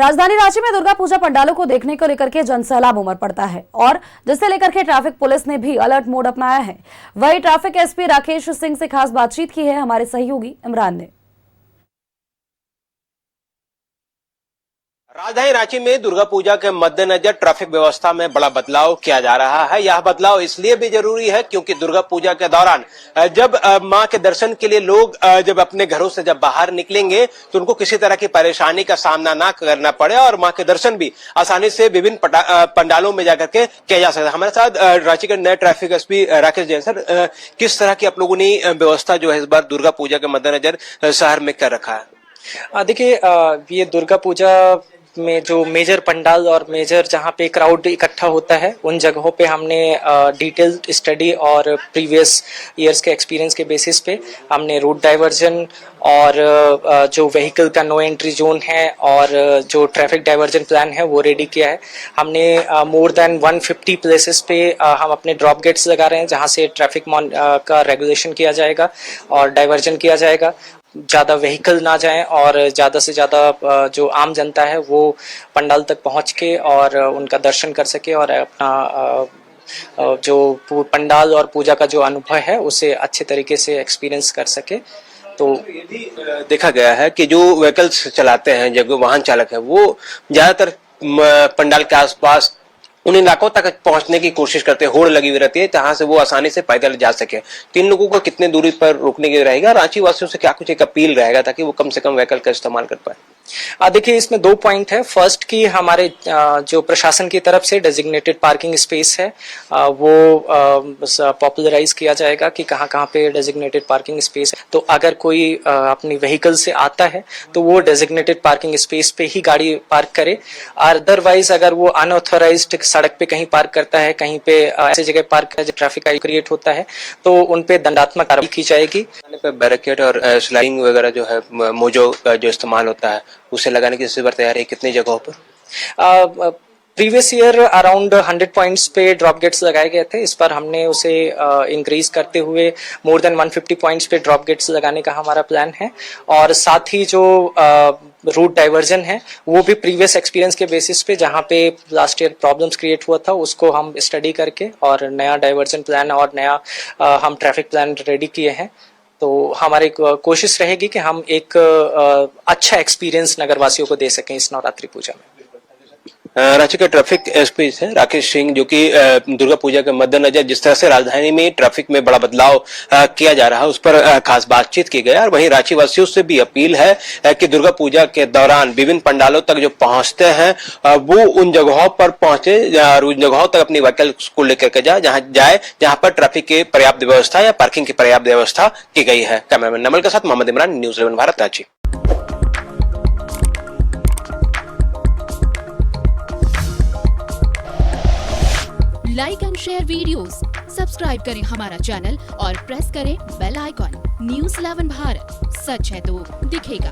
राजधानी रांची में दुर्गा पूजा पंडालों को देखने को लेकर के जनसैलाब उमड़ पड़ता है और जिसे लेकर के ट्रैफिक पुलिस ने भी अलर्ट मोड अपनाया है। वहीं ट्रैफिक एसपी राकेश सिंह से खास बातचीत की है हमारे सहयोगी इमरान ने। राजधानी रांची में दुर्गा पूजा के मद्देनजर ट्रैफिक व्यवस्था में बड़ा बदलाव किया जा रहा है। यह बदलाव इसलिए भी जरूरी है क्योंकि दुर्गा पूजा के दौरान जब मां के दर्शन के लिए लोग जब अपने घरों से जब बाहर निकलेंगे तो उनको किसी तरह की परेशानी का सामना ना करना पड़े और मां के दर्शन भी आसानी से विभिन्न पंडालों में जाकर के किया जा सकता है। हमारे साथ रांची के नए traffic SP Rakesh Jain sir, किस तरह की आप लोगों ने व्यवस्था जो है इस बार दुर्गा पूजा के मद्देनजर शहर में कर रखा है? देखिए, ये दुर्गा पूजा में जो मेजर पंडाल और मेजर जहाँ पे क्राउड इकट्ठा होता है उन जगहों पे हमने डिटेल्ड स्टडी और प्रीवियस ईयर्स के एक्सपीरियंस के बेसिस पे हमने रूट डाइवर्जन और जो व्हीकल का नो एंट्री जोन है और जो ट्रैफिक डाइवर्जन प्लान है वो रेडी किया है। हमने मोर देन 150 प्लेसेस पे हम अपने ड्रॉप गेट्स लगा रहे हैं जहाँ से ट्रैफिक का रेगुलेशन किया जाएगा और डाइवर्जन किया जाएगा। ज़्यादा व्हीकल ना जाएं और ज़्यादा से ज़्यादा जो आम जनता है वो पंडाल तक पहुंच के और उनका दर्शन कर सके और अपना जो पंडाल और पूजा का जो अनुभव है उसे अच्छे तरीके से एक्सपीरियंस कर सके। तो ये भी देखा गया है कि जो व्हीकल्स चलाते हैं, जो वाहन चालक है, वो ज्यादातर पंडाल के आसपास उन इलाकों तक पहुंचने की कोशिश करते हैं। होड़ लगी हुई रहती है जहां से वो आसानी से पैदल जा सके। तो इन लोगों को कितने दूरी पर रोकने की रहेगा? रांची वासियों से क्या कुछ एक अपील रहेगा ताकि वो कम से कम व्हीकल का इस्तेमाल कर पाए? देखिए, इसमें दो पॉइंट है। फर्स्ट की हमारे जो प्रशासन की तरफ से डेजिग्नेटेड पार्किंग स्पेस है वो पॉपुलराइज किया जाएगा कि कहाँ कहाँ पे डेजिग्नेटेड पार्किंग स्पेस है। तो अगर कोई अपनी व्हीकल से आता है तो वो डेजिग्नेटेड पार्किंग स्पेस पे ही गाड़ी पार्क करे। अदरवाइज अगर वो अनऑथोराइज्ड सड़क पे कहीं पार्क करता है, कहीं पे ऐसी जगह पार्क है जो ट्रैफिक क्रिएट होता है, तो उन पे दंडात्मक कार्रवाई की जाएगी। बैरिकेड और स्लाइडिंग वगैरह जो है, मोजो जो इस्तेमाल होता है, उसे लगाने की इस बार तैयारी है कितनी जगहों पर? प्रीवियस ईयर अराउंड 100 पॉइंट्स पे ड्रॉप गेट्स लगाए गए थे। इस बार हमने उसे इंक्रीज करते हुए मोर देन 150 पॉइंट्स पे ड्रॉप गेट्स लगाने का हमारा प्लान है। और साथ ही जो रूट डाइवर्जन है वो भी प्रीवियस एक्सपीरियंस के बेसिस पे जहाँ पे लास्ट ईयर प्रॉब्लम्स क्रिएट हुआ था उसको हम स्टडी करके और नया डाइवर्जन प्लान और नया हम ट्रैफिक प्लान रेडी किए हैं। तो हमारी कोशिश रहेगी कि हम एक अच्छा एक्सपीरियंस नगरवासियों को दे सकें इस नवरात्रि पूजा में। रांची के ट्रैफिक एसपी हैं राकेश सिंह, जो कि दुर्गा पूजा के मद्देनजर जिस तरह से राजधानी में ट्रैफिक में बड़ा बदलाव किया जा रहा है उस पर खास बातचीत की गई। और वहीं रांची वासियों से भी अपील है कि दुर्गा पूजा के दौरान विभिन्न पंडालों तक जो पहुंचते हैं वो उन जगहों पर पहुंचे और उन जगहों तक अपनी व्हीकल को लेकर के जाए जहां पर ट्रैफिक की पर्याप्त व्यवस्था या पार्किंग की पर्याप्त व्यवस्था की गई है। कैमरामैन नमल के साथ Mohammad Imran, news 11 Bharat, Ranchi. Like and share videos, subscribe करें हमारा चैनल और प्रेस करें बेल आइकॉन। न्यूज़ 11 भारत, सच है तो दिखेगा।